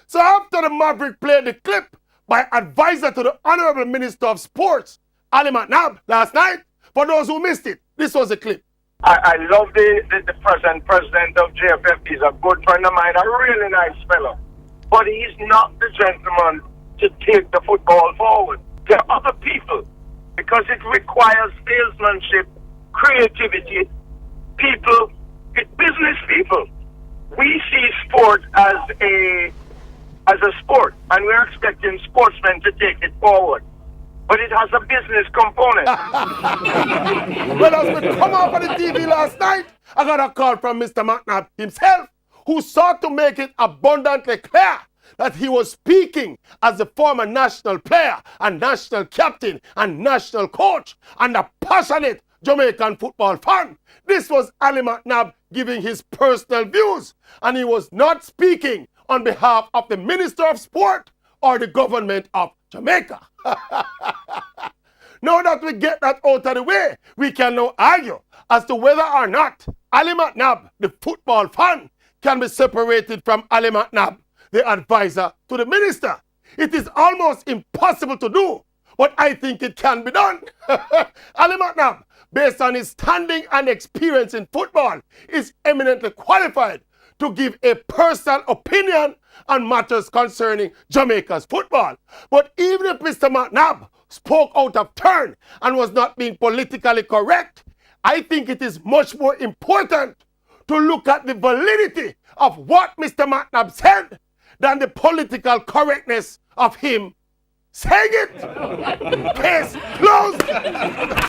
So after the Maverick played the clip by advisor to the Honorable Minister of Sports, Ali McNabb, last night, for those who missed it, this was a clip. I love the present president of JFF. He's a good friend of mine, a really nice fellow. But he's not the gentleman to take the football forward. There are other people, because it requires salesmanship, creativity, people, business people. We see sport as a sport, and we're expecting sportsmen to take it forward. But it has a business component. Well, as we come off of the TV last night, I got a call from Mr. McNabb himself, who sought to make it abundantly clear that he was speaking as a former national player and national captain and national coach and a passionate Jamaican football fan. This was Ali McNabb giving his personal views, and he was not speaking on behalf of the Minister of Sport or the government of Jamaica. Now that we get that out of the way, we can now argue as to whether or not Ali McNabb, the football fan, can be separated from Ali McNabb, the advisor to the minister. It is almost impossible to do, but I think it can be done. Ali McNabb, based on his standing and experience in football, is eminently qualified to give a personal opinion on matters concerning Jamaica's football. But even if Mr. McNabb spoke out of turn and was not being politically correct, I think it is much more important to look at the validity of what Mr. McNabb said than the political correctness of him saying it. Case closed.